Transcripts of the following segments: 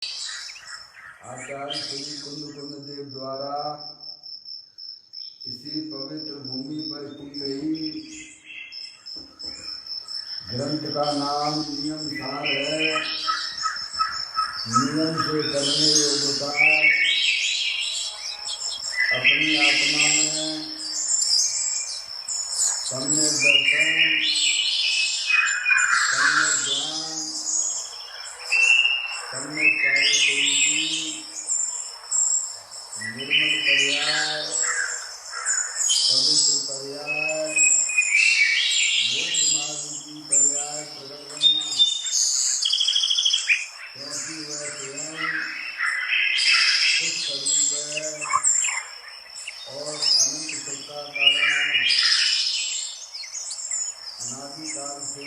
आचार्य श्री कुंद देव द्वारा इसी पवित्र भूमि पर की गई ग्रंथ का नाम नियम सार है। नियम से करने योग्यता अपनी आत्मा में सम्यक दर्शन, सम्यक ज्ञान, सम्यक कार्यशैली, निर्मल पर्याय, पवित्र पर्याय, मोक्ष मार्ग की पर्याय प्रकट करना, क्योंकि वह स्वयं खुद स्वरूप है और अनंत सुख का कारण है। अनादिकाल से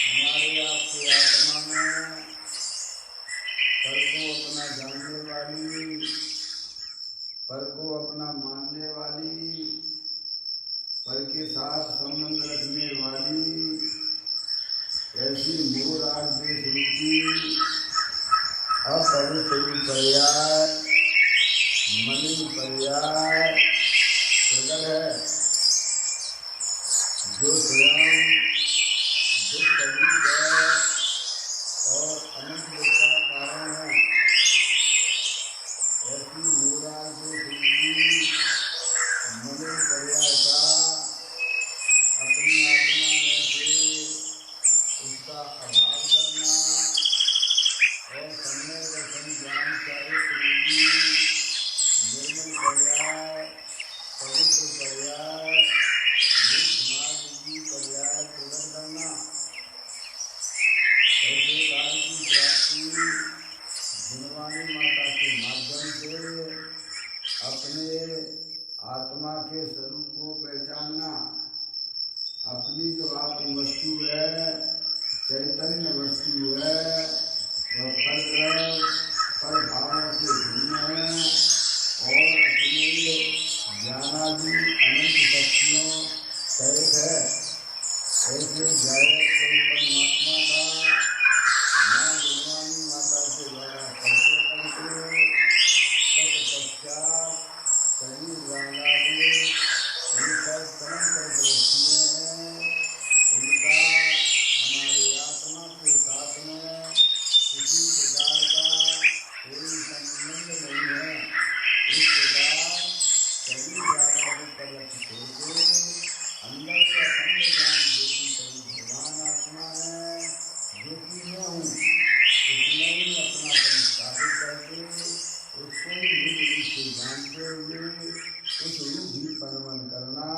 हमारे आपके आत्मा में पर को अपना जानने वाली, पर को अपना मानने वाली, पर के साथ संबंध रखने वाली ऐसी मूल आठ देश रूपी अपवित्र पर्याय, मलिन पर्याय प्रकट है, जो स्वयं दुष्ट है और अनंत दुख का कारण है। ऐसी मूलाल के सूची मलिन पर्याय का अपनी आत्मा में से उसका अभाव करना और समय दर्शन ज्ञान कार्य सूची निर्मल पर्याय, पवित्र पर्याय, मोक्ष मार्ग की पर्याय प्रकट करना। ऐसे कार्य की प्राप्ति गुणवाणी माता के माध्यम से अपने आत्मा के स्वरूप को पहचानना। अपनी जो आत्म वस्तु है, चैतन्य वस्तु है, वह पर भावों से भिन्न है और अपने ज्ञानादि अनंत शक्तियों सहित है। ऐसे जायक परमात्मा का माँ गुणवाणी माता के द्वारा परिचय करके तत्पश्चात शरीर रागादि ये सब परंपर दृष्टियाँ हैं, उनका हमारे आत्मा के साथ में किसी प्रकार का कोई संबंध नहीं है। इस प्रकार शरीर रागादि पर रखित होकर अंदर से अखंड ज्ञान ज्योति स्वरूप भगवान आत्मा है, जो कि मैं हूँ, उसमें ही अपना स्थापित करके उसको ही निज रूप से जानते हुए उस रूप ही परमन करना,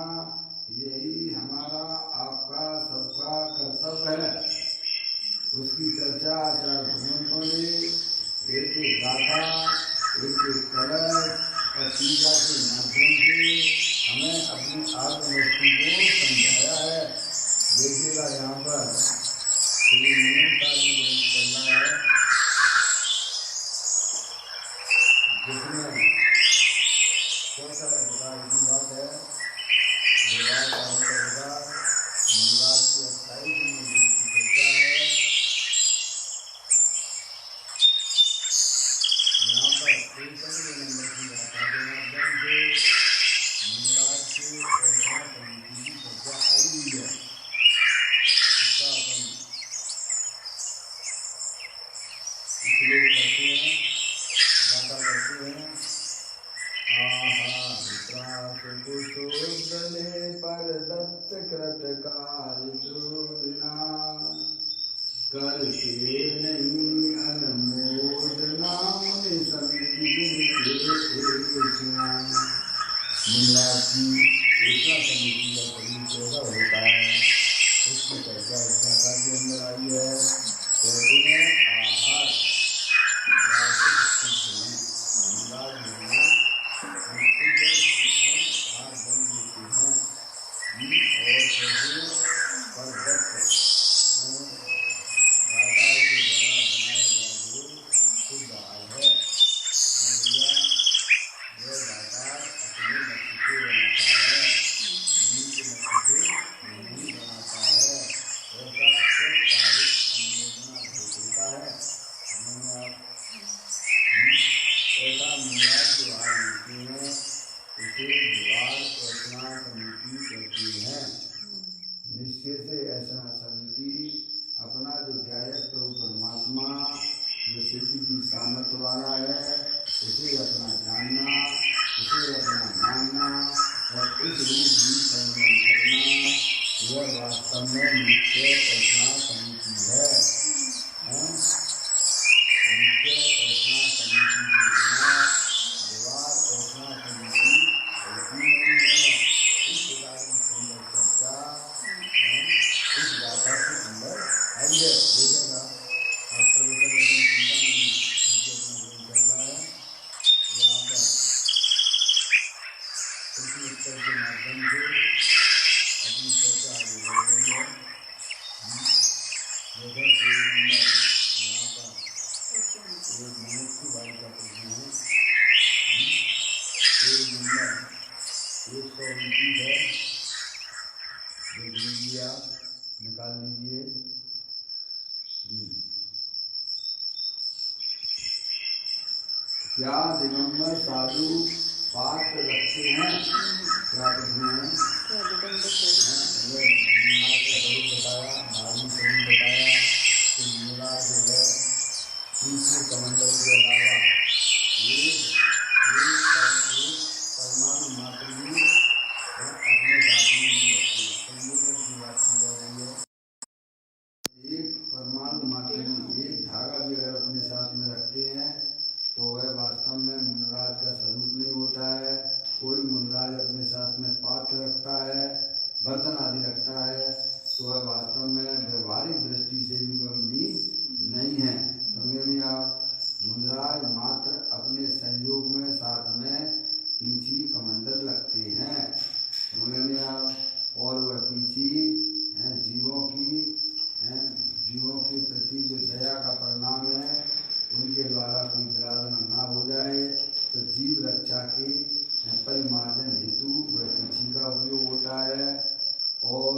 यही हमारा आपका सबका कर्तव्य है। उसकी चर्चा आचार्य भगवंतों ने एक एक गाथा, एक एक कलश और पूजा के माध्यम से हमें अपनी आत्मवस्तु को समझाया है। देखिएगा यहाँ पर नियम कार्य ग्रंथ चल रहा है, जिसमें चौथा अधिकार की बात है। विवाह काल का अधिकार मंगला की 28वीं दिन की चर्चा है। यहाँ पर 63 नंबर की गाथा के माध्यम से मंगला की ऐसा समिति की चर्चा आई हुई है। इसका अपन इसलिए करते हैं, गाथा करते हैं। कुशोदले पर दत्त कृत कार्य जो बिना करके नहीं अनुमोदना मुनि समिति मंगला की सूचना समिति का शरीर कैसा होता है, उसकी चर्चा इस गाथा के अंदर आई है। कहते हैं आहार और हैं उसे द्वार ऐसा समिति कहती हैं। निश्चय से ऐसा समिति अपना जो गायक प्रभु परमात्मा जो सिद्धि की सामर्थ्य वाला है उसे अपना जानना, उसे अपना मानना और इस रूप में संयम करना, यह वास्तव में नित्य ऐसा समिति है। नित्य ऐसा समिति के बिना द्वार ऐसा समिति होती नहीं है। इस प्रकार की सुंदर चर्चा इस गाथा के अंदर आई है। देखेगा आप प्रवचन चिंता नहीं चल रहा है। यहाँ पर प्रश्न उत्तर के माध्यम से अपनी चर्चा आगे बढ़ रही है। जैसा कोई नंबर यहाँ पर एक मनुष्य वाली का प्रश्न है। पेज नंबर 129 है, देख लीजिए, आप निकाल लीजिए। क्या दिगंबर साधु पात्र रखते हैं? क्या प्रश्न है? बताया धार्मिक शरीर बताया कि मेरा जो है तीसरे कमंडल के अलावा एक परमाणु मात्र भी अपने जात में नहीं रखते। संयोजन की बात की जा रही है। एक परमाणु मात्र भी, एक धागा भी अगर अपने साथ में रखते हैं तो वह वास्तव में मुनराज का स्वरूप नहीं होता है। कोई मुनराज अपने साथ में पात्र रखता है, बर्तन आदि रखता है, तो वह वास्तव में व्यवहारिक दृष्टि से भी मुनि नहीं है। समझेंगे आप? मुनराज मात्र अपने संयोग में साथ में पीछी कमंडल रखते हैं। समझेंगे आप? और वह पीछी जीवों के प्रति जो दया का परिणाम है, उनके द्वारा कोई विराधन ना हो जाए तो जीव रक्षा के परिमार्जन हेतु वह पीछी का उपयोग होता है। और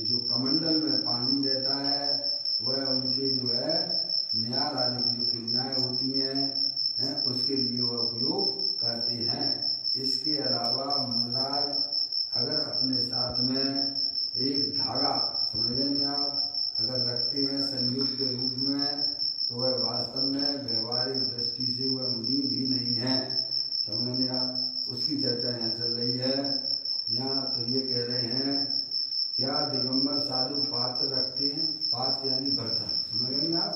जो कमंडल में पानी रहता है वह उनके जो है न्याय आदि की जो क्रियाएँ होती हैं उसके लिए वह उपयोग करते हैं। इसके अलावा मुनराज अगर अपने साथ में एक धागा, समझेंगे आप, अगर रखते हैं संयोग के रूप में तो वह वास्तव में व्यवहारिक दृष्टि से वह मुनि भी नहीं है। समझेंगे आप? उसकी चर्चा यहाँ चल रही है। यहाँ तो ये कह रहे हैं क्या दिगंबर साधु पात्र रखते हैं? पात्र यानी बर्तन। समझेंगे आप?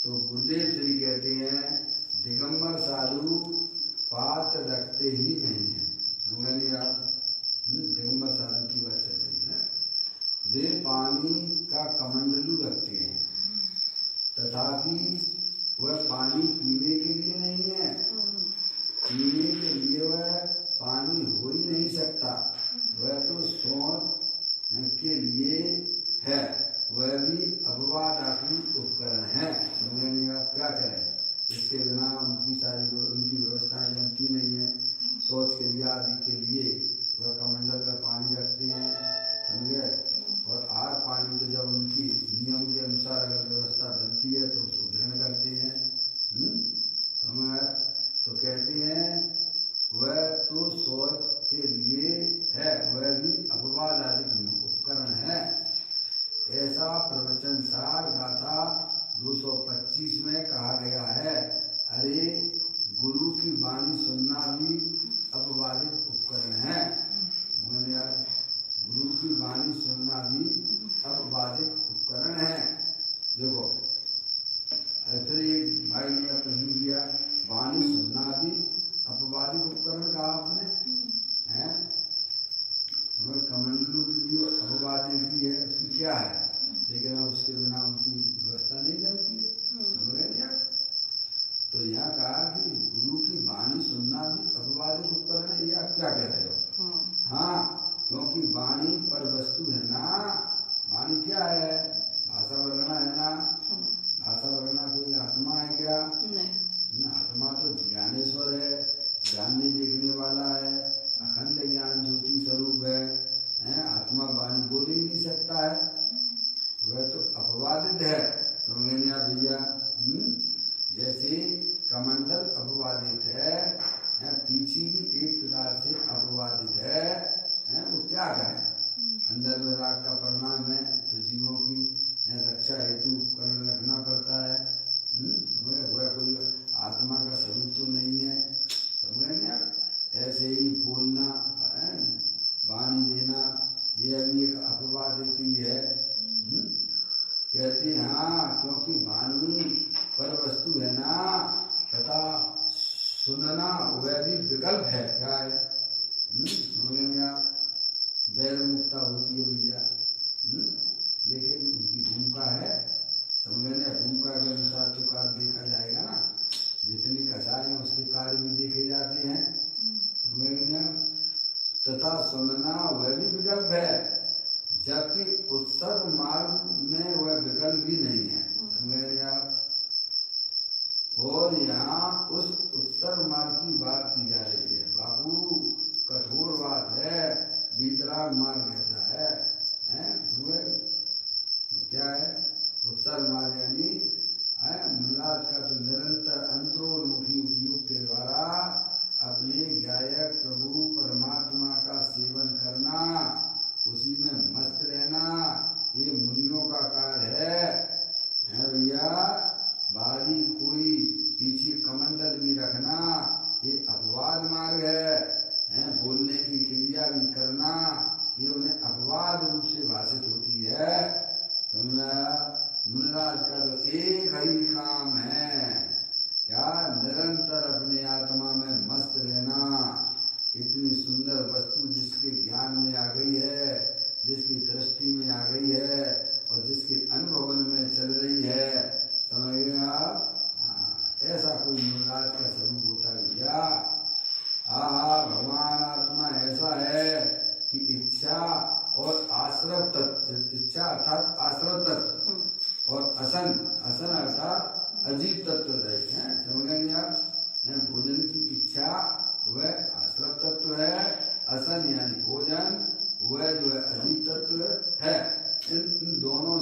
तो गुरुदेव श्री कहते हैं दिगंबर साधु पात्र रखते ही नहीं है। समझेंगे आप? दिगंबर साधु की बात चल रही है। वे पानी का कमंडलू रखते हैं, तथापि वह पानी पीने के लिए नहीं है। पीने के लिए वह पानी हो ही नहीं सकता। वह तो सोच के लिए है, वह भी अपवादात्मक उपकरण है। समझेंगे आप? क्या करें? इसके बिना उनकी व्यवस्थाएं जमती नहीं है। शौच क्रिया आदि के लिए वह कमंडल में पानी रखते हैं। समझे? और आर पानी तो जब उनकी नियम के अनुसार अगर व्यवस्था बनती है तो उसको ग्रहण करते हैं। तो कहते हैं वह तो शौच के लिए है, वह भी अपवाद आदि उपकरण है। ऐसा प्रवचन सार गाथा 225 में कहा गया है। अरे गुरु की वाणी सुनना भी अपवादित उपकरण है। गुरु की वाणी सुनना भी अपवादित उपकरण है। देखो ऐसे एक भाई ने प्रश्न किया, वाणी सुनना भी अपवादित उपकरण कहा आपने है? कमंडलू की भी अपवादित भी है, उसकी क्या है? लेकिन अब उसके बिना उनकी व्यवस्था नहीं जमती है। समझ गए क्या? तो यहाँ कहा कि गुरु की वाणी सुनना भी अपवादित उपकरण है। ये आप क्या कह रहे हो? हाँ, क्योंकि वाणी पर वस्तु है ना। वाणी क्या है? भाषा वर्णना है ना। भाषा वर्णना कोई आत्मा है क्या? नहीं। आत्मा तो ज्ञानेश्वर है, जानने देखने वाला है, अखंड ज्ञान ज्योति स्वरूप है। आत्मा वाणी बोल ही नहीं सकता है, वह तो अपवादित है। समझेंगे आप भैया? जैसे कमंडल अपवादित है रुचि भी एक प्रकार से अपवादित है, वो क्या कहें। अंदर में राग का परिणाम है तो जीवों की रक्षा हेतु कर्ण रखना पड़ता है। वह कोई आत्मा का स्वरूप तो नहीं है, समझ नहीं आप। ऐसे ही बोलना, वाणी देना, यह भी एक अपवाद ही है। कहते हैं हाँ, क्योंकि वाणी पर वस्तु है ना, तथा सुनना वह भी विकल्प है। क्या है, समझ में आप। वैर मुक्ता होती है भैया, लेकिन उनकी भूमिका है, समझने भूमिका के अनुसार तो कार्य देखा जाएगा ना। जितनी कसाई है उसके कार्य भी देखे जाते हैं, समझने। तथा सुनना वह भी विकल्प है, जबकि उत्सर्ग मार्ग में वह विकल्प भी नहीं है, समझे आप। और यहाँ उस उत्सर्ग मार्ग की बात की जा रही है। बाबू कठोर बात है, वितराग मार्ग ऐसा है, क्या है उत्सर्ग मार्ग, यानी मुनिराज का तो निरंतर अंतरोन्मुखी उपयोग के द्वारा अपने गायक प्रभु परमात्मा का सेवन करना, उसी में मस्त रहना, ये मुनियों का कार्य है भैया। बाहरी कोई पीछे कमंडल भी रखना ये अपवाद मार्ग है। बोलने की क्रिया भी करना ये उन्हें अपवाद रूप से भाषित होती है। मुनिराज का तो एक ही काम है, क्या, निरंतर अपने आत्मा में मस्त रहना। इतनी सुंदर वस्तु जिसके ज्ञान में आ गई है, जिसकी दृष्टि में आ गई है और जिसके अनुभव में चल रही है, समझ गए आप। ऐसा कोई मुनिराज का स्वरूप होता है भैया। भगवान आत्मा ऐसा है कि इच्छा और आश्रव तत्व, इच्छा अर्थात आश्रव तत्व और असन अर्थात अजीब तत्व रहित है, समझेंगे आप। भोजन की इच्छा वह आश्रव तत्व है, असन यानी भोजन वह जो है अजीब तत्व है। इन दोनों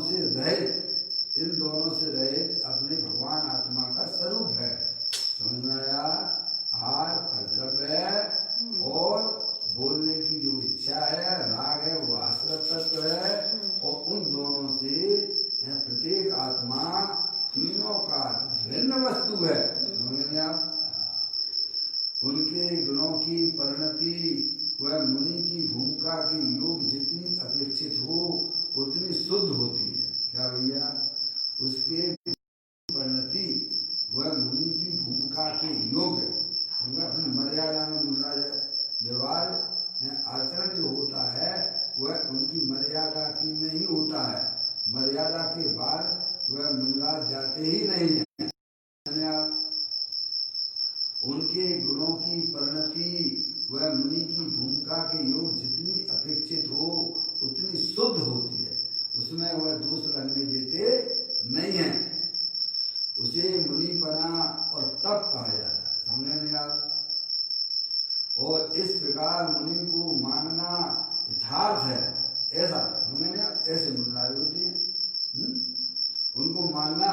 से रहित अपने भगवान आत्मा का स्वरूप है, समझ में आया। आहार द्रव्य है और बोलने की जो इच्छा है, राग है, वो आश्रव तत्व है। और उन दोनों से प्रत्येक आत्मा तीनों का भिन्न वस्तु है, समझेंगे आप। उनके गुणों की परिणति वह मुनि की भूमिका के योग जितनी अपेक्षित हो उतनी शुद्ध होती है। क्या भैया, उसके परिणति वह मुनि की भूमिका के योग अपनी मर्यादा में मुनिराज व्यवहार आचरण जो होता है वह उनकी मर्यादा की में ही होता है। मर्यादा के बाद वह मुनिराज जाते ही नहीं है। आप उनके गुणों की परिणति वह मुनि की भूमिका के योग जितनी अपेक्षित हो उतनी शुद्ध होती है, उसमें वह दोष लगने देते नहीं है। उसे मुनिपना और तप कहा जाता है, समझे नहीं आप। और इस प्रकार मुनि को मानना यथार्थ है, ऐसा समझे नहीं आप। ऐसे मुनिराज होते हैं, उनको मानना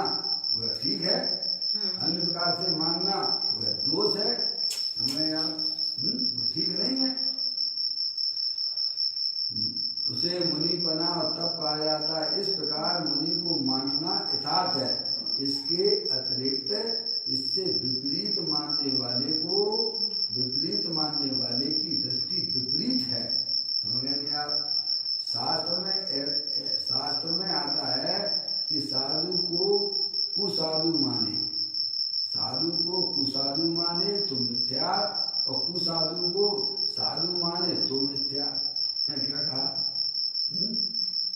वह ठीक है, अन्य प्रकार से मानना वह दोष है, समझे आप, वो ठीक नहीं है। उसे मुनिपना और तप कहा जाता है। इस प्रकार मुनि को मानना यथार्थ है। इसके अतिरिक्त इससे विपरीत मानने वाले की दृष्टि विपरीत है, समझ नहीं आप। शास्त्र में आता है कि साधु को कुसाधु माने, साधु को कुसाधु माने तो मिथ्या, और कुसाधु को साधु माने तो मिथ्या। क्या कहा,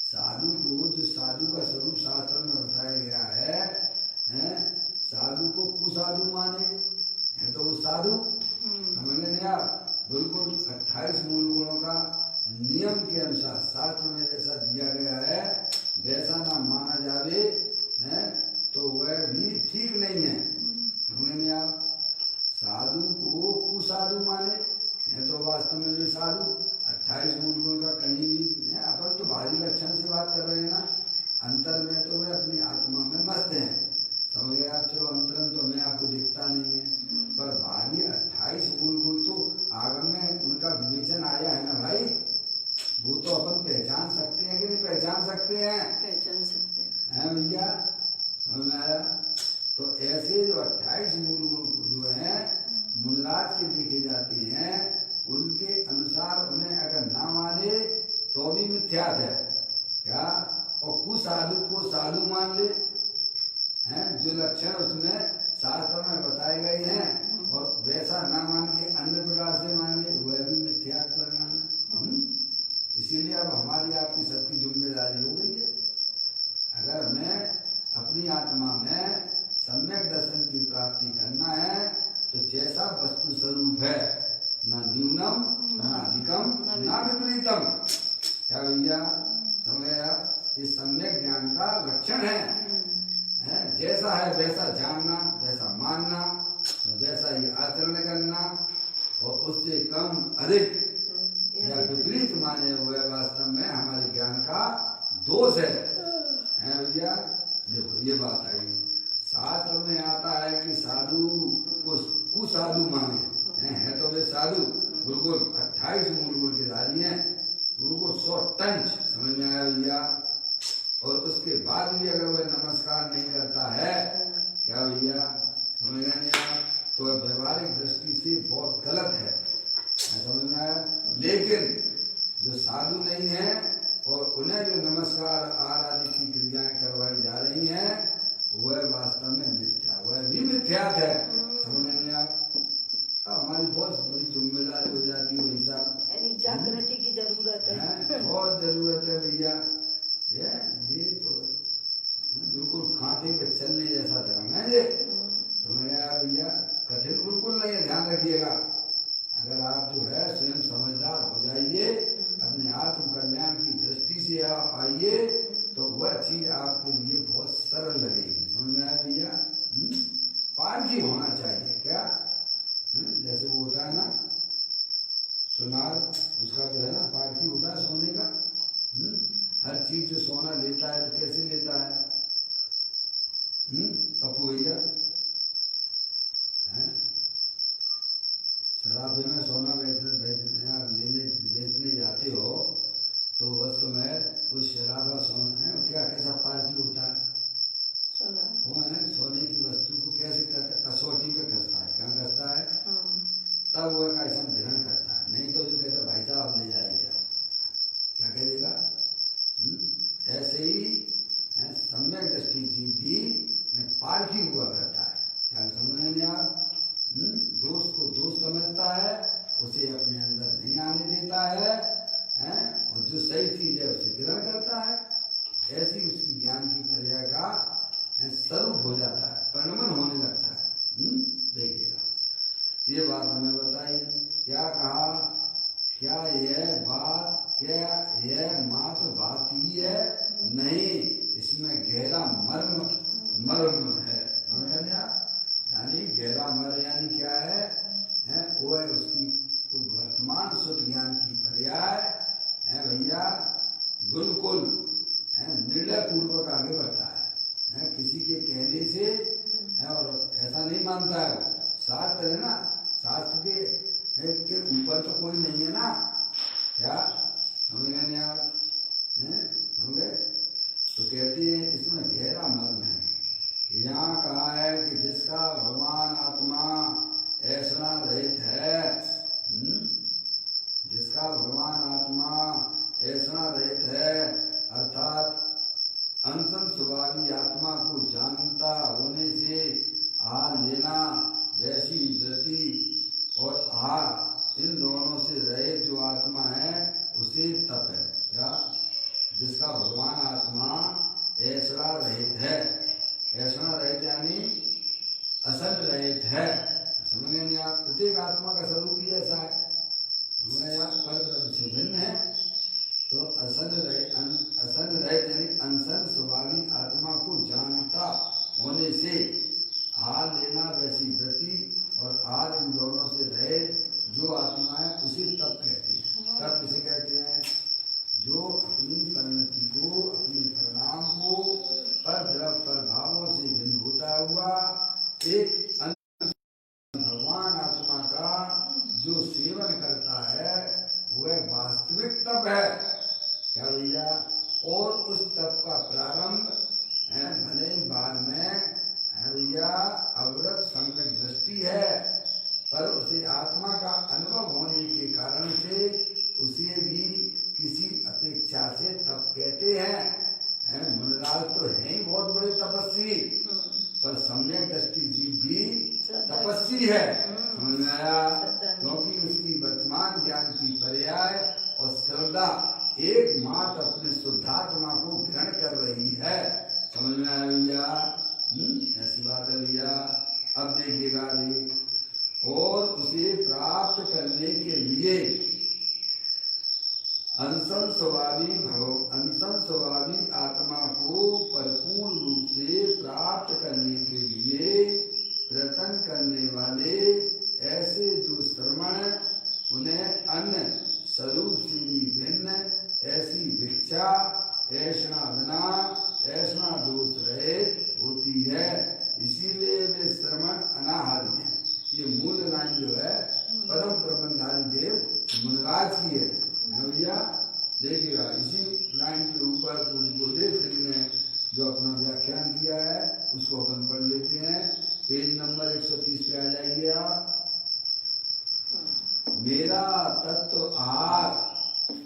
साधु को, जो साधु का स्वरूप शास्त्र में बताया गया है, साधु को कुसाधु माने है तो वो साधु, समझ नहीं आप। बिल्कुल 28 मूल गुणों का नियम के अनुसार शास्त्र में जैसा दिया गया है वैसा ना माना जावे तो वह भी ठीक नहीं है, समझ नहीं आप। साधु को कुसाधु माने है तो वास्तव में भी साधु 28 मूल गुण का कहीं भी है। अपन तो बाहरी लक्षण से बात कर रहे हैं ना, अंतर में तो वे अपनी आत्मा में मस्त हैं, समझ गए आप। चलो अंतरन तो मैं आपको दिखता नहीं है, पर बाहरी 28 मूल गुण तो तो ऐसे जो 28 मूल गुण जो हैं मुल्लाद के देखे जाते हैं, उनके अनुसार उन्हें अगर ना माने तो भी मिथ्यात है क्या, और कुसाधु को साधु मान ले हैं, जो लक्षण उसमें शास्त्र में बताए गए हैं, और वैसा ना मान के अन्य प्रकार से मान ले, वह भी मिथ्यात परिणाम है। इसीलिए अब हमारी आपकी सबकी जिम्मेदारी हो गई है, अगर हमें अपनी आत्मा में सम्यक दर्शन की प्राप्ति करना है तो जैसा वस्तु स्वरूप है, न न्यूनम न अधिकम न विपरीतम, क्या भैया समझ गया, इस सम्यक ज्ञान का लक्षण है, जैसा है वैसा जानना, वैसा मानना, वैसा ही आचरण करना, और उससे कम अधिक या विपरीत माने हुए वास्तव में हमारे ज्ञान का दोष है भैया। देखो ये बात आई, शास्त्र में आता है कि साधु को कुसाधु माने है, तो वे साधु बिल्कुल 28 मूल गुण के धारी हैं, बिल्कुल 100 टन, समझ में आया भैया। और उसके बाद भी अगर वह नमस्कार नहीं करता है, क्या भैया समझ में नहीं आया, तो व्यवहारिक दृष्टि से बहुत गलत है, समझ में आया। लेकिन जो साधु नहीं है और उन्हें जो नमस्कार आदि की क्रियाएं करवाई जा रही हैं, वह वास्तव में मिथ्या, वह भी मिथ्यात है, समझ में नहीं आया। हमारी बहुत बड़ी जिम्मेदारी हो जाती है भाई साहब, जागृति की जरूरत है, बहुत जरूरत है भैया। ये तो बिल्कुल कांटे पे चलने जैसा धर्म है ये, समझ आया भैया, कठिन बिल्कुल नहीं है, ध्यान रखिएगा। अगर आप जो है स्वयं समझदार हो जाइए, अपने आत्म कल्याण की दृष्टि से आप आइए, तो वह चीज आपके लिए बहुत सरल लगेगी, समझ में आया भैया। पारखी होना चाहिए क्या, जैसे वो होता है ना सुनार, उसका जो है ना पारखी होता है सोने का, हर चीज जो सोना लेता है तो कैसे लेता है, पप्पू भैया, शराब में सोना बेचने जाते हो तो उस समय उस शराब का सोना है क्या, कैसा पारखी होता है, वो है सोने की वस्तु को कैसे करता है, कसौटी पे कसता है, क्या कसता है, तब वो का ऐसा ग्रहण करता है, नहीं तो जो कहता भाई साहब ले जाएगा, क्या कह देगा। ऐसे ही सम्यक दृष्टि जीव भी पारखी हुआ करता है, क्या समझ नहीं आप, दोस्त को दोस्त समझता है, उसे अपने अंदर नहीं आने देता है, और जो सही चीज है उसे ग्रहण करता है, ऐसी उसकी ज्ञान की प्रजा का स्वरूप हो जाता है, परिणमन होने लगता है। देखिएगा ये बात हमें बताई, क्या कहा, क्या यह मात्र बात ही है, नहीं, इसमें गहरा मर्म है, यानी गहरा मर्म यानी क्या है, वो है उसकी वर्तमान शुद्ध ज्ञान की पर्याय है भैया, बिल्कुल निर्णय पूर्वक आगे बढ़ता है, किसी के कहने से और ऐसा नहीं मानता है, वो शास्त्र है ना, शास्त्र के ऊपर तो कोई नहीं है ना, क्या समझ गए नहीं आप, समझ गए। तो कहती है इसमें गहरा मर्म है, यहाँ कहा है कि जिसका भगवान आत्मा ऐसा रहित है, जिसका भगवान आत्मा ऐसा रहित है, अर्थात अनसन स्वभावी आत्मा को जानता होने से आहार लेना, वैसी वृत्ति और आहार इन दोनों से रहित जो आत्मा है उसे तप है, क्या, जिसका भगवान आत्मा ऐसा रहित है, ऐसा रहित यानी असंग रहित है, समझे नहीं आप, प्रत्येक आत्मा का स्वरूप ही ऐसा है, समझे आप, पर से भिन्न है, तो असंग रहित यानी अनसन स्वभावी आत्मा को जानता होने से आहार लेना, वैसी वृत्ति और आहार इन दोनों से रहित जो आत्मा है उसे तप कहते हैं। तप किसे कहते हैं, जो अपनी परिणति को, अपने परिणाम को पर द्रव पर भावों से भिन्न होता हुआ एक भगवान आत्मा का जो सेवन करता है वह वास्तविक तप है, क्या भैया। और उस तप का प्रारंभ भले ही बाद में है भैया दृष्टि है, समझ में आया? क्योंकि उसकी वर्तमान ज्ञान की पर्याय और श्रद्धा एकमात्र अपने शुद्धात्मा को ग्रहण कर रही है। समझ में आया भैया? ऐसी बात है भैया। अब देखिएगा और उसे प्राप्त करने के लिए अंशन स्वभावी आत्मा को परिपूर्ण रूप से प्राप्त करने के लिए प्रयत्न करने वाले ऐसे जो श्रमण उन्हें अन्य स्वरूप से भी भिन्न ऐसी भिक्षा ऐसा बिना ऐसा दोष रहित होती है, इसीलिए वे श्रमण अनाहारी हैं। ये मूल लाइन जो है परम ब्रह्मचारी देव मुनराज की है भैया। देखिएगा इसी लाइन के ऊपर गुरुदेव श्री ने जो अपना व्याख्यान किया है उसको अपन पढ़ लेते हैं। पेज नंबर 130 पे आ जाइए आप। मेरा तत्व आहार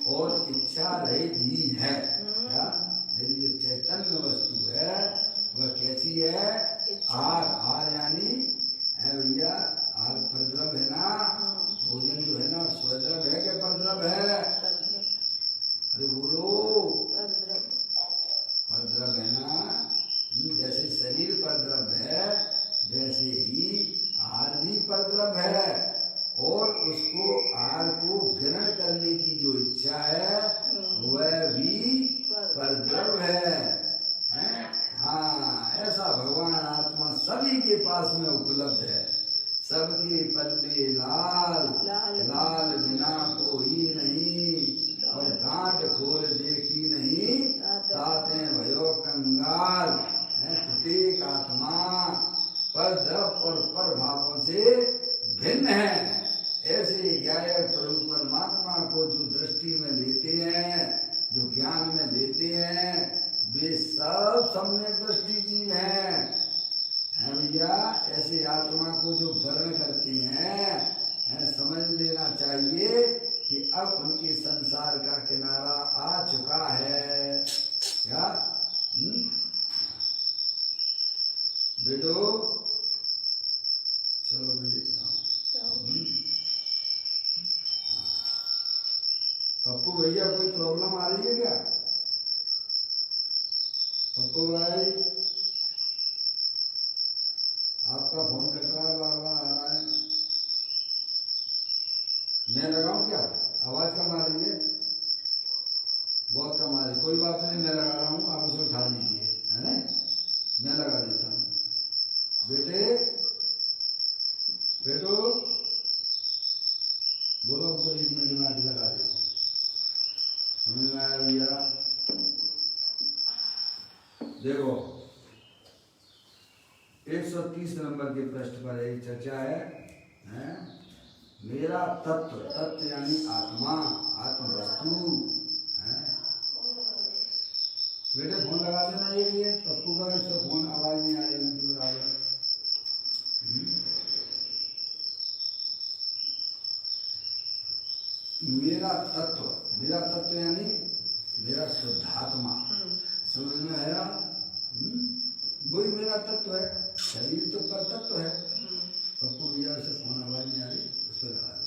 और इच्छा रहित ही है। क्या मेरी जो चैतन्य वस्तु है वह कैसी है? आहार यानी है भैया, आहार परद्रव है ना, भोजन जो है ना स्वद्रव है क्या परद्रव है? अरे बोलो, परद्रव है ना। जैसे शरीर परद्रव है वैसे ही आहार भी परद्रव है, और उसको आहार को ग्रहण करने की जो इच्छा है वह भी परद्रव है। हाँ, ऐसा भगवान आत्मा सभी के पास में उपलब्ध है। सबके पल्ले लाल लाल बिना कोई नहीं, और गांठ खोल देखी नहीं ताते भयो कंगाल। प्रत्येक आत्मा पर द्रव और पर भावों से भिन्न है। ऐसे ज्ञायक प्रभु परमात्मा को जो दृष्टि में लेते हैं, जो ज्ञान में लेते हैं, वे सब सम्यक दृष्टि जीव हैं भैया। ऐसे आत्मा को जो वर्ण करते हैं, समझ लेना चाहिए कि अब उनके संसार का किनारा आ चुका है। क्या बेटो? चलो मैं देखता हूँ। पप्पू भैया कोई प्रॉब्लम आ रही है क्या? पप्पू भाई आपका फोन कट रहा है, बार बार आ रहा है। मैं लगाऊं क्या? आवाज कम आ रही है, बहुत कम आ रही। कोई बात नहीं, मैं लगा रहा हूँ, आप उसे उठा लीजिए, है ना? मैं लगा देता हूँ। बेटो बोलो, हमको 1 मिनट में आगे लगा दो। समझ में आया भैया? देखो 130 नंबर के पृष्ठ पर एक चर्चा है? मेरा तत्व, तत्व यानी आत्मा, आत्म वस्तु है। बेटे फोन लगा देना ये पप्पू का, इससे फोन आवाज नहीं आ रही उनकी बराबर। मेरा तत्व यानी मेरा शुद्धात्मा। समझ में आया? वही मेरा तत्व है। शरीर तो पर तत्व है। पप्पू भैया से फोन आवाज नहीं आ रही, उसको लगा दो।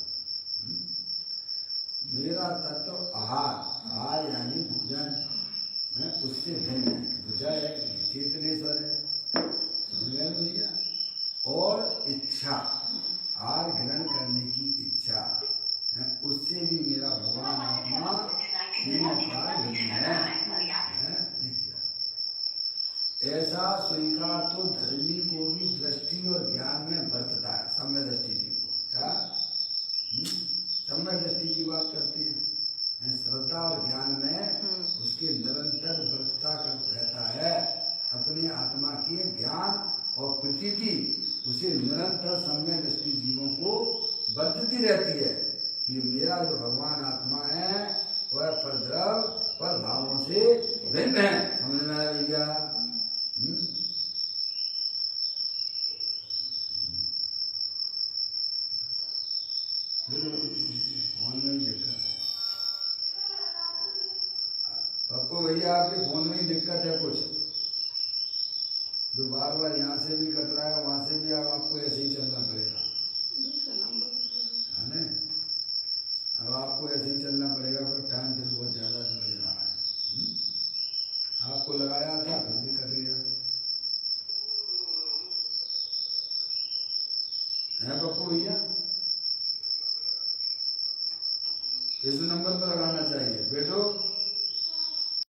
मेरा तत्व आहार यानी भोजन है, उससे भिन्न है। भुजा है, चेतनेश्वर है, समझ गए भैया? और इच्छा, आहार ग्रहण करने की इच्छा है, उससे भी मेरा भगवान आत्मा सीमा पार भिन्न है। ऐसा स्वीकार तो धर्मी को भी दृष्टि और ज्ञान में बरतता है। सम्य दृष्टि जी को क्या सम्य दृष्टि की बात करती है। श्रद्धा और ज्ञान में उसके निरंतर बरतता रहता है। अपने आत्मा के ज्ञान और प्रतीति उसे निरंतर सम्य दृष्टि जीवों को बरतती रहती है कि मेरा जो भगवान आत्मा है वह परद्रव पर भावों से भिन्न है। समझ में आया भैया? फोन में ही दिक्कत है पप्पू भैया, आपके फोन में ही दिक्कत है कुछ, जो बार बार यहाँ से भी कट रहा है, वहां से भी आपको ऐसे ही चलना पड़ेगा। है पप्पू भैया? इस नंबर पर लगाना चाहिए बेटो।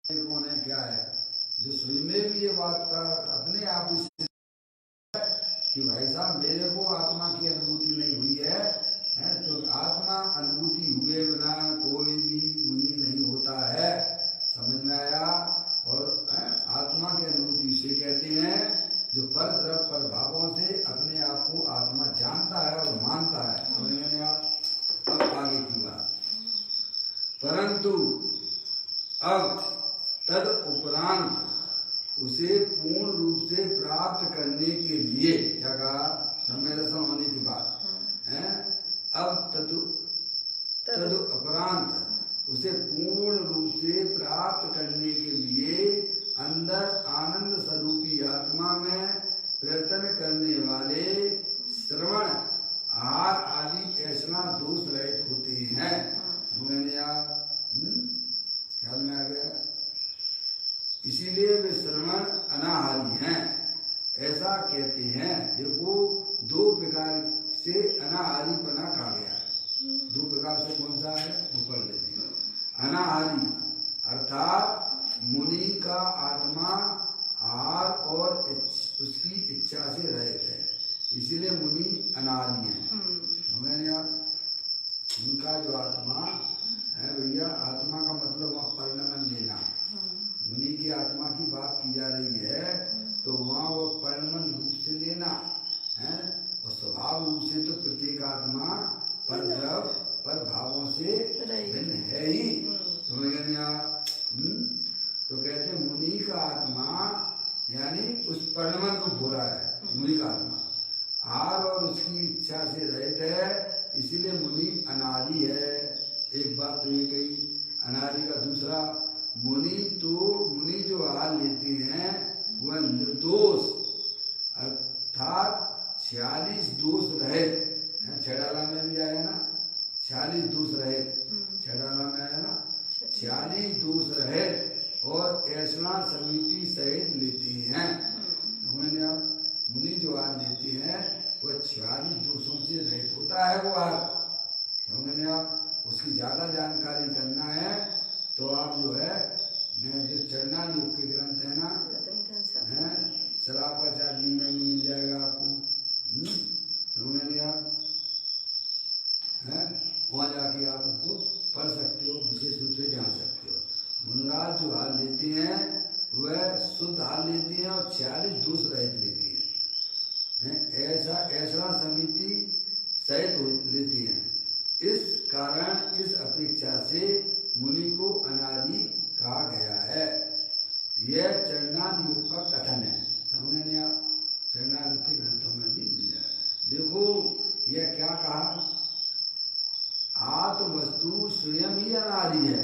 कौन है क्या है जो स्वयं में भी ये बात का अपने आप ही कि भाई साहब मेरे को आत्मा की अनुभूति नहीं हुई है, तो आत्मा अनुभूति हुए बिना कोई भी मुनि नहीं होता है। समझ में आया? और आत्मा की अनुभूति से कहते हैं जो पर द्रव पर भावों से अपने आप को आत्मा जानता है और मानता है। समझ में आया? अब आगे की बात। परंतु अब तद उपरांत उसे पूर्ण रूप से प्राप्त करने के लिए क्या कहा? समय दर्शन होने के बाद अब तद उपरांत उसे पूर्ण रूप से प्राप्त करने के लिए अंदर आनंद स्वरूपी आत्मा में प्रयत्न करने वाले श्रवण आहार आदि ऐसा दोष रहित होते हैं। ख्याल में आ गया? इसीलिए वे श्रवण अनाहारी हैं, ऐसा कहते हैं। देखो दो प्रकार से अनाहारी पना कहा गया है। दो प्रकार से कौन सा है वो पढ़ लेते हैं। अनाहारी अर्थात मुनि का आत्मा आहार और उसकी इच्छा से रहित है, इसीलिए मुनि अनाहारी है। उनका जो आत्मा है भैया, आत्मा का मतलब वहाँ परिणमन लेना। मुनि की आत्मा की बात की जा रही है तो वहाँ वो परिणमन रूप से लेना है, और स्वभाव रूप से तो प्रत्येक आत्मा पर द्रव पर भावों से भिन्न है ही। समझ गए आप? तो कहते मुनि का आत्मा यानी उस परिणमन रूप हो रहा है। मुनि का आत्मा आहार और उसकी इच्छा से रहित है, इसीलिए मुनि अनादि है। एक बात तो ये कही अनादि का। दूसरा मुनि जो आहार लेते हैं वह निर्दोष अर्थात 46 दोष रहित। छेड़ाला में भी आया ना 46 दोष रहित। छेड़ाला में आया ना 46 दोष रहित और ऐसा समिति सहित लेते हैं। आप मुनि जो आहार लेते हैं वह 46 दोषों से रहित होता है। वो आहार आप उसकी ज्यादा जानकारी करना है तो आप जो है जो चरना योग के ग्रंथ है ना शराब का चार्जी में भी मिल जाएगा आपको। समझ आप वहाँ जाके आप उसको पढ़ सकते हो, विशेष रूप से जान सकते हो। मुनराज जो हाल लेते हैं वह शुद्ध हाल लेते हैं और 46 दोष रहित लेते हैं। ऐसा समिति सहित लेते हैं। इस कारण इस अपेक्षा से मुनि को अनादि कहा गया है। यह चरणाद युग का कथन है। समझ नहीं आप? चरणाद युग के ग्रंथों में भी मिल जाए। देखो यह क्या कहा? आत्म वस्तु स्वयं ही अनादि है।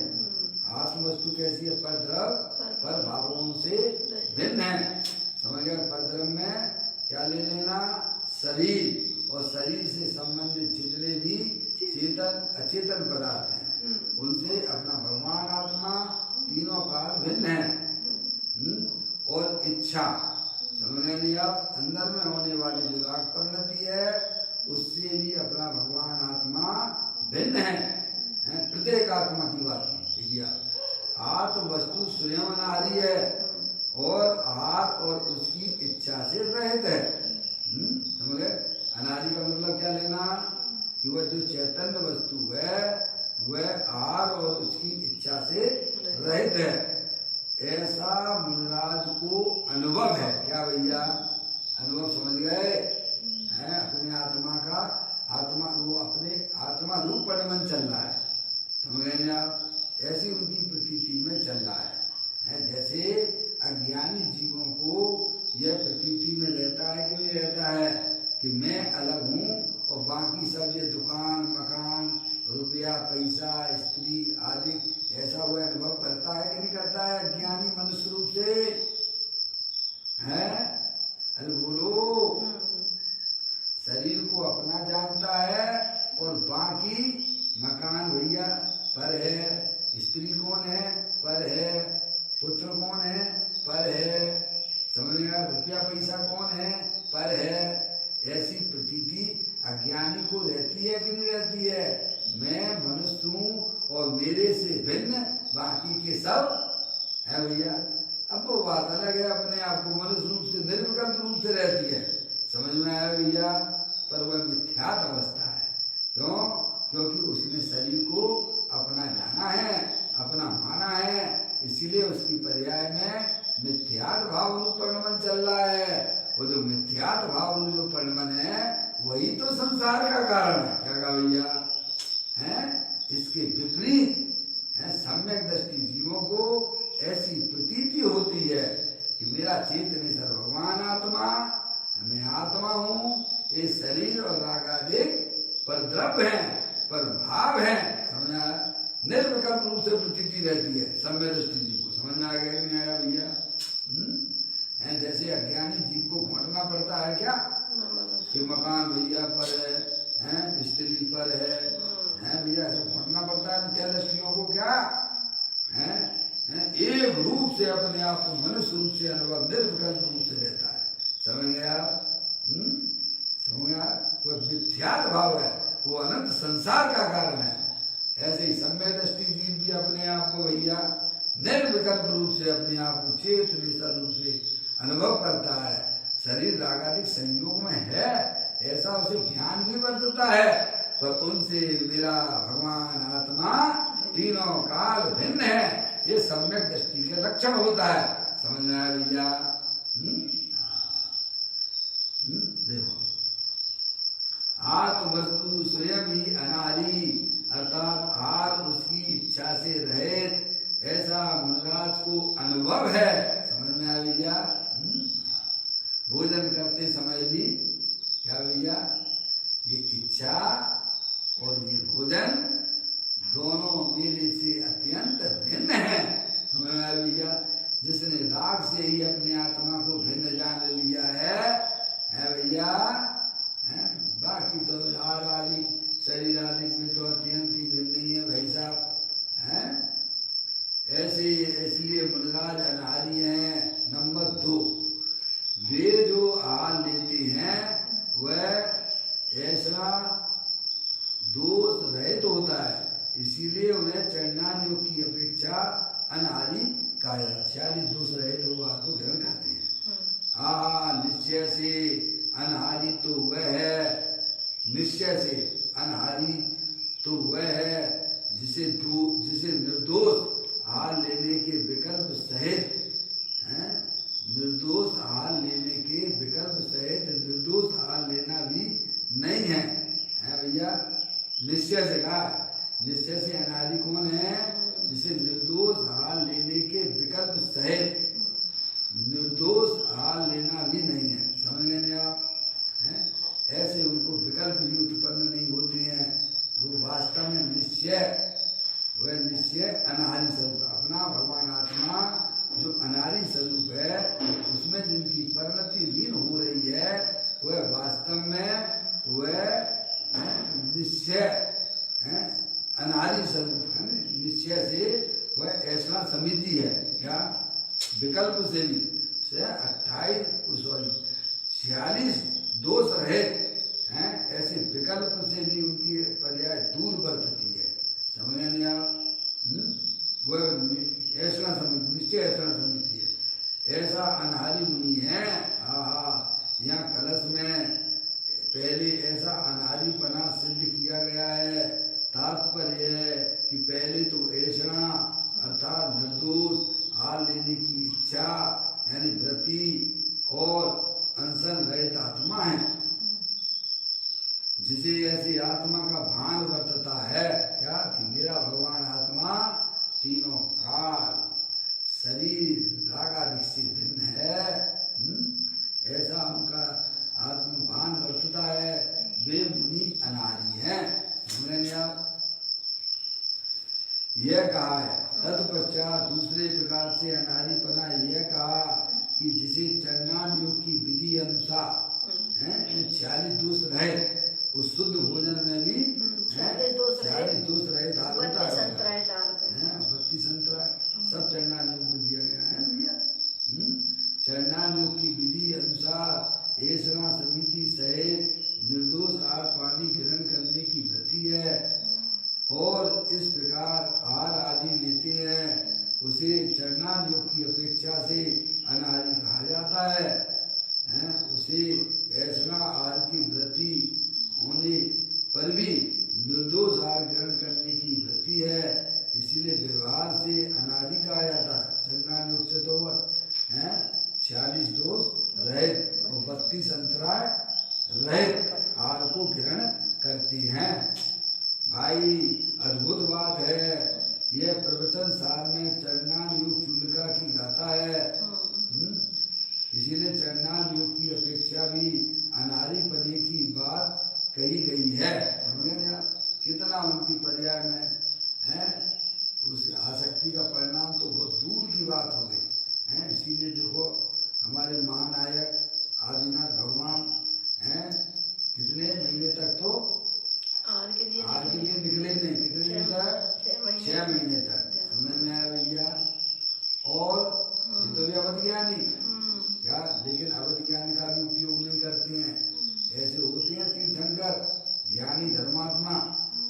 आत्म वस्तु कैसी है? पर द्रव पर भावों से भिन्न है। समझ गया? पर द्रव में क्या ले लेना? शरीर, और शरीर से संबंधित जितने भी चेतन अचेतन पदार्थ हैं उनसे अपना भगवान आत्मा तीनों काल भिन्न है। और इच्छा समझ नहीं आप? अंदर में होने वाली जो राग परिणति है उससे भी अपना भगवान आत्मा भिन्न है। प्रत्येक आत्मा की बात नहीं। आत्म वस्तु स्वयं अनादि है और आहार और उसकी इच्छा से रहित है। समझ गए? अनादि का मतलब क्या लेना? कि वह जो चैतन्य वस्तु है वह आहार और उसकी इच्छा से रहित है। ऐसा मुनिराज को अनुभव है। क्या भैया? अनुभव समझ गए? अपने आत्मा का वो अपने आत्मा रूप परिणमन चल रहा है। समझ गए आप? ऐसी उनकी प्रतीति में चल रहा है। जैसे अज्ञानी जीवों को यह प्रतीति में रहता है कि नहीं रहता है कि मैं अलग हूँ और बाकी सब ये दुकान मकान रुपया पैसा स्त्री आदि ऐसा वह अनुभव करता है कि नहीं करता है? अज्ञानी मनुष्य रूप से है। अरे बोलो, शरीर को अपना जानता है और बाकी मकान भैया पर है, स्त्री कौन है पर है, पुत्र कौन है पर है, समझ गया? रुपया पैसा कौन है पर है। ऐसी प्रतीति अज्ञानी को रहती है कि नहीं रहती है? मैं मनुष्य हूँ और मेरे से भिन्न बाकी के सब है भैया। अब वो बात अलग है, अपने आप को मनुष्य रूप से निर्विकल्प रूप से रहती है, समझ में आया भैया? पर वह मिथ्यात्व अवस्था है। क्यों? क्योंकि उसने शरीर को अपना जाना है, अपना माना है, इसीलिए उसकी पर्याय में मिथ्यात्व भाव रूप परिणमन चल रहा है। और जो मिथ्यात्व भाव रूप जो परिणमन है वही तो संसार का कारण है। क्या कहा भैया? है इसके विपरीत है सम्यक दृष्टि जीवों को ऐसी प्रतीति होती है कि मेरा चेतनेश्वर भगवान आत्मा, मैं आत्मा हूँ, ये शरीर और रागादिक पर द्रव्य है, पर भाव है, समझा? निर्विकल्प रूप से प्रतीति रहती है सम्यक दृष्टि जीव को। समझ में आ गया नहीं आया भैया? जैसे अज्ञानी जीव को घोटना पड़ता है क्या कि मकान भैया पर है, स्त्री पर है भैया, ऐसा घोटना पड़ता है मिथ्या दृष्टियों को। क्या है? एक रूप से अपने आप को मनुष्य रूप से अनुभव निर्विकल्प रूप से रहता है। समझ गया? समझ गया? वह मिथ्यात्व भाव है, वो अनंत संसार का कारण है। ऐसे ही सम्यक दृष्टि जीव भी अपने आप को भैया निर्विकल्प रूप से अपने आप को चेतनेश्वर रूप से अनुभव करता है। शरीर रागादिक संयोग में है ऐसा उसे ज्ञान भी बरतता है, पर उनसे मेरा भगवान आत्मा तीनों काल भिन्न है, ये सम्यक दृष्टि के लक्षण होता है। समझ में आया भैया? देखो, आत्मवस्तु स्वयं ही अनादि अर्थात आर उसकी इच्छा से रहित ऐसा मुनिराज को अनुभव है। समझ में आया भैया? भोजन करते समय भी क्या भैया, ये इच्छा और ये भोजन दोनों मेरे से अत्यंत भिन्न है। समझ में आया भैया? जिसने राग से ही अपने आत्मा को भिन्न जान लिया है भैया, बाकी तो आर आदि शरीर आदि में तो अत्यंत ही भिन्न नहीं है भाई साहब। ऐसे इसलिए मुनिराज अनादि हैं। नंबर 2, वे जो आहार लेते हैं वह ऐसा दोष रहित होता है, इसीलिए उन्हें चरणान योग की अपेक्षा अनादि कहा जाता है। दोष रहित वो आपको ग्रहण करते हैं। निश्चय से अनादि तो वह है, निश्चय से अनादि तो वह है जिसे निर्दोष आहार लेने के विकल्प सहित निर्दोष आहार लेने के विकल्प सहित निर्दोष आहार लेना भी नहीं है भैया। निश्चय से कहा, निश्चय से अनादि कौन है? जिसे निर्दोष आहार लेने के विकल्प सहित निर्दोष आहार लेना भी नहीं है। समझ गए आप? ऐसे उनको विकल्प भी उत्पन्न नहीं होते हैं। वो वास्तव में निश्चय, वह निश्चय अनादि स्वरूप, अपना भगवान आत्मा जो अनादि स्वरूप है उसमें जिनकी परिणति लीन हो रही है वह वास्तव में वह निश्चय अनादि स्वरूप है। निश्चय से वह ऐसा समिति है। क्या? विकल्प से भी 46 दोष रहे हैं, ऐसे विकल्प से भी उनकी पर्याय दूर बरतती है। समझ नहीं आप? वह ऐसा समिति, निश्चय ऐसा समिति है। ऐसा अनादि मुनि है। यहाँ कलश में पहले ऐसा अनादिपना सिद्ध किया गया है। तात्पर्य है कि पहले तो ऐसा अर्थात निर्दोष आहार लेने की इच्छा यानी वृत्ति और अनशन रहित आत्मा है, जिसे ऐसी आत्मा का भान वर्तता है। क्या? कि मेरा भगवान आत्मा तीनों काल शरीर रागादि से भिन्न है। ऐसा उनका आत्मभान वर्तता है। वे मुनि अनादि हैं। समझेंगे आप? यह कहा है। तत्पश्चात दूसरे प्रकार से अनादिपना यह कहा कि जिसे चरणान योग की विधि अनुसार 46 दोष रहे उस शुद्ध भोजन में भी 46 दोष रहे भक्ति संतरा सब चरणान योग में दिया गया है भैया। चरणान योग की विधि अनुसार ऐसा समिति सहित निर्दोष आहार जिस प्रकार आहार आदि लेते हैं उसे चरणान योग की अपेक्षा से अनादि कहा जाता है। उसे ऐसा आहार की वृत्ति होने पर भी निर्दोष आहार ग्रहण करने की वृत्ति है, इसीलिए व्यवहार से अनादि कहा जाता है। चरणान योग से तो 46 दोष रहित और 32 अंतराय रहित आहार को ग्रहण करती हैं। भाई अद्भुत बात है, यह प्रवचन सार में चरणान योग चूलिका की गाथा है। इसीलिए चरणान योग की अपेक्षा भी अनादि पने की बात कही गई है। समझे ना कितना उनकी पर्याय में है, उस आसक्ति का परिणाम तो बहुत दूर की बात हो गई है। इसीलिए देखो हमारे महानायक आदिनाथ भगवान हैं, कितने महीने तक तो आहार के लिए निकले नहीं, कितने दिन तक 6 महीने तक। समझ में आया भैया। और ये तो भी अवध ज्ञानी क्या, लेकिन अवध ज्ञान का भी उपयोग नहीं करते हैं। ऐसे होते हैं तीर्थंकर ज्ञानी धर्मात्मा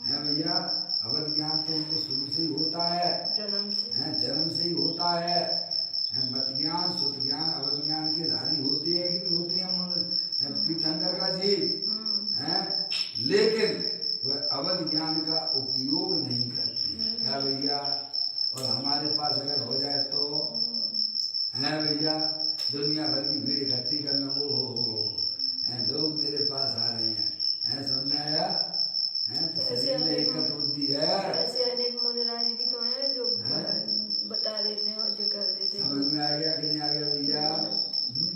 है भैया, अवध ज्ञान तो उनको शुरू से ही होता है, जन्म से ही होता है। मत ज्ञान सुख ज्ञान अवध ज्ञान के धारी होते हैं कि नहीं होते हैं तीर्थंकर का जीव है, लेकिन वह अवध ज्ञान का उपयोग नहीं करते क्या भैया। और हमारे पास अगर हो जाए तो है भैया, दुनिया भर की भीड़ इकट्ठी करना, हो लोग मेरे पास आ रहे हैं, समझ में आया है। तो एकत्र बुद्धि है। ऐसे अनेक मुनिराज भी तो हैं जो बता देते हैं और जो कर देते हैं। समझ में आ गया कि नहीं आ गया भैया।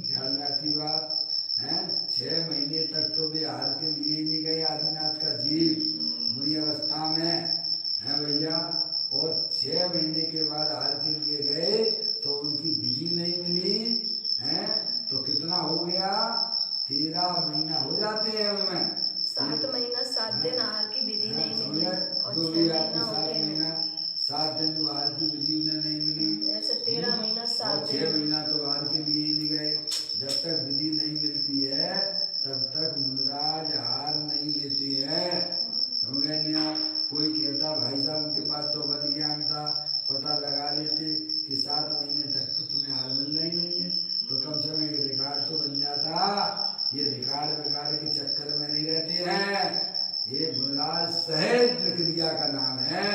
ख्याल में आती बात है। 6 महीने तक तो वे आहार के लिए ही नहीं गए आदिनाथ का जीव बुरी अवस्था में है भैया। और 6 महीने के बाद आहार के लिए गए तो उनकी विधि नहीं मिली है, तो कितना हो गया, 13 महीना हो जाते हैं उनमें। 7 महीना 7 दिन आहार की विधि नहीं मिली और 6 महीना 7 दिन आहार की विधि उन्हें नहीं मिली। ऐसे 13 महीना 7 6 महीना तो आहार के लिए ही नहीं गए। जब तक विधि नहीं मिलती है तब तक मुनिराज आहार नहीं लेते हैं। समझ नहीं। कोई कहता भाई साहब उनके पास तो अवध ज्ञान था, पता लगा लेते कि 7 महीने तक तो तुम्हें आहार मिलना ही नहीं है, तो कम से कम एक रिकॉर्ड तो बन जाता। ये रिकॉर्ड के चक्कर में नहीं रहते हैं। ये मुनिराज सहज क्रिया का नाम है,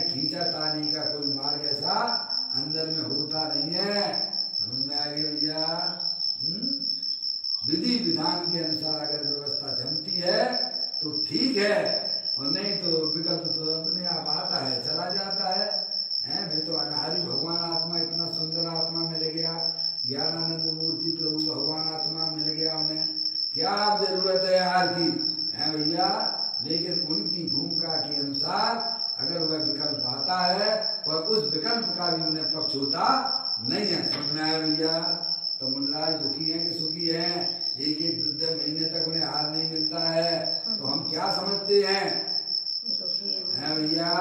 खींचा तानी का कोई मार्ग ऐसा अंदर में होता नहीं है। समझ में आ गया भैया। विधि विधान के अनुसार अगर व्यवस्था जमती है तो ठीक है, और नहीं तो विकल्प तो अपने आप आता है चला जाता है। वे तो अनाहरी भगवान आत्मा इतना सुंदर आत्मा मिल गया, ज्ञानानंद मूर्ति प्रभु भगवान आत्मा मिल गया उन्हें, क्या जरूरत है आहार की है भैया। लेकिन उनकी भूमिका के अनुसार अगर वह विकल्प आता है और उस विकल्प का भी उन्हें पक्ष होता नहीं है। समझ में आया भैया। तो मुनिराज दुखी हैं कि सुखी हैं, एक 2 महीने तक उन्हें आहार नहीं मिलता है, तो हम क्या समझते हैं भैया।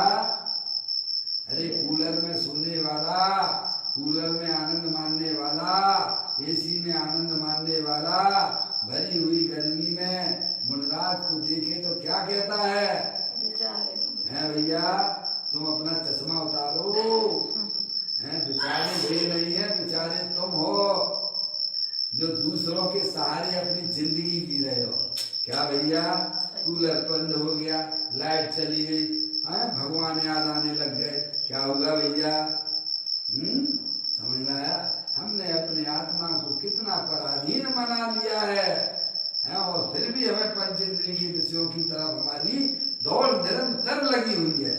अरे कूलर में सोने वाला, कूलर में आनंद मानने वाला, एसी में आनंद मानने वाला, भरी हुई गर्मी में मुनिराज को देखे तो क्या कहता है भैया, तुम अपना चश्मा उतारो। बेचारे वे नहीं है, बेचारे तुम हो जो दूसरों के सहारे अपनी जिंदगी जी रहे हो। क्या भैया, कूलर बंद हो गया, लाइट चली गई, भगवान याद आने लग गए, क्या होगा भैया। समझ में आया। हमने अपने आत्मा को कितना पराधीन बना लिया है, और फिर भी हमें पंचेंद्रिय के विषयों की तरफ हमारी दौड़ निरंतर लगी हुई है।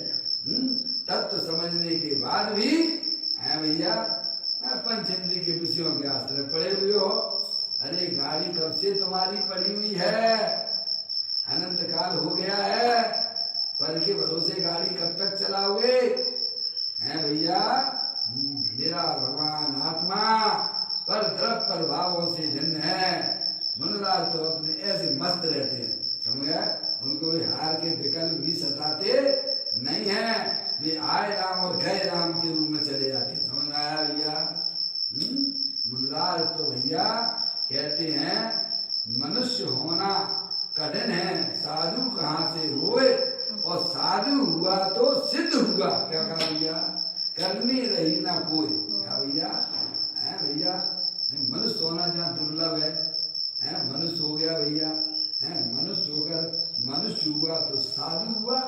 तत्व समझने के बाद भी है भैया पंचेंद्रिय के विषयों के आश्रय पड़े हुए हो। अरे गाड़ी कब से तुम्हारी पड़ी हुई है, अनंत काल हो गया है, पर के भरोसे गाड़ी कब तक चलाओगे है भैया। मेरा भगवान आत्मा पर द्रव प्रभावों से भिन्न है। मुनिराज तो अपने ऐसे मस्त रहते हैं, समझ गया। उनको भी हार के विकल्प भी सताते नहीं है, वे आए राम और गए राम के रूप में चले जाते। समझ में आया भैया। मुनिराज तो भैया कहते हैं मनुष्य होना कठिन है, साधु कहाँ से होए और साधु हुआ तो सिद्ध हुआ। क्या कहा भैया? करनी रही ना कोई। क्या भैया? है भैया, मनुष्य होना जहाँ दुर्लभ है, मनुष्य हो गया भैया, है मनुष्य होकर मनुष्य हुआ तो साधु हुआ,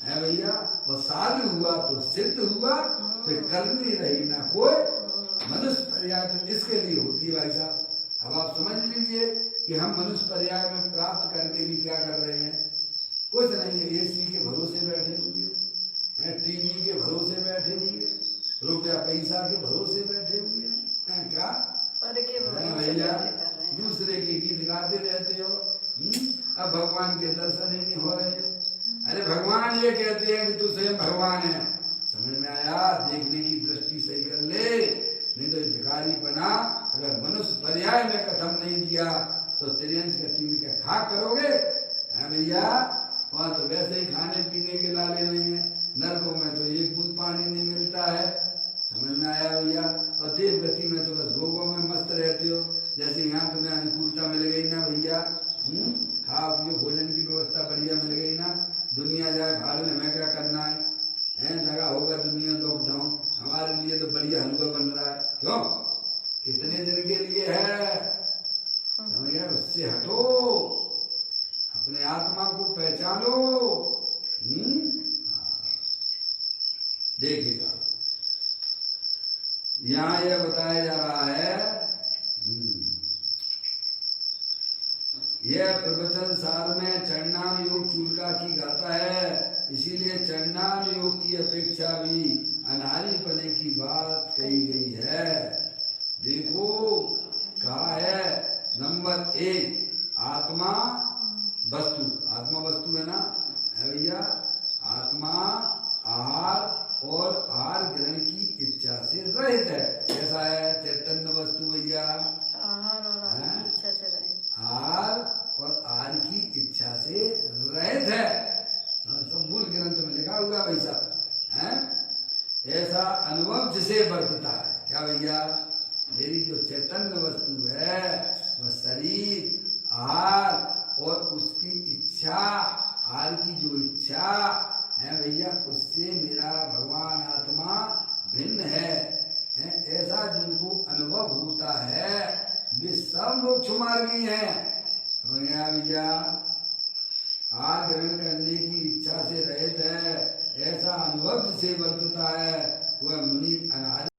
है भैया, और साधु हुआ तो सिद्ध हुआ, फिर करनी रही ना कोई। मनुष्य पर्याय तो इसके लिए होती है भाई साहब। अब आप समझ लीजिए कि हम मनुष्य पर्याय में प्राप्त करके भी क्या कर रहे हैं? कुछ नहीं है, एसी के भरोसे बैठे हुए, टीवी के भरोसे बैठे हुए, रुपया पैसा के भरोसे बैठे हुए हैं। क्या भैया? दूसरे के गीत गाते रहते हो। अब भगवान के दर्शन ही नहीं हो रहे। अरे भगवान ये कहते हैं कि तू स्वयं भगवान है। समझ में आया? देखने की दृष्टि सही कर ले, नहीं तो भिखारी बना। अगर मनुष्य पर्याय में कथम नहीं किया तो त्रियंश गति में क्या खा करोगे? है भैया, वहां तो वैसे ही खाने पीने के लाले नहीं है। नरकों में तो एक बूंद पानी नहीं मिलता है। समझ में आया भैया? और देव गति में तो बस भोगों में मस्त रहते हो। जैसे यहाँ तुम्हें अनुकूलता मिल गई ना भैया, खा पियो, भोजन की व्यवस्था बढ़िया मिल गई ना। दुनिया जाए भाड़ में, हमें क्या करना है? लगा होगा दुनिया लॉकडाउन, हमारे लिए तो बढ़िया हलवा बन रहा है। क्यों? कितने दिन के लिए है? समझ गया? उससे हटो, अपने आत्मा को पहचानो। देखिएगा, यहाँ यह बताया जा रहा है, यह प्रवचन सार में चरणान योग चूलका की गाता है। इसीलिए चरणान योग की अपेक्षा भी अनारी पने की बात कही गई है। देखो कहा है, नंबर 1 आत्मा वस्तु। आत्मा वस्तु है ना, है भैया? आत्मा आहार और आहार ग्रहण की इच्छा से रहित है। कैसा है? चैतन्य वस्तु भैया, आहार और आहार इच्छा से रहित, आहार और आहार की इच्छा से रहित है। सब मूल ग्रंथ में लिखा हुआ वैसा है। ऐसा अनुभव जिसे बरतता है। क्या भैया? मेरी जो चैतन्य वस्तु है वह शरीर, आहार और उसकी इच्छा, आहार की जो इच्छा है भैया, उससे मेरा भगवान आत्मा भिन्न है। ऐसा जिनको अनुभव होता है वे सब मोक्ष मार्गी हैं। समझ गया भैया? आहार ग्रहण करने की इच्छा से रहित है। ऐसा अनुभव जिसे बरतता है वह मुनि अनादि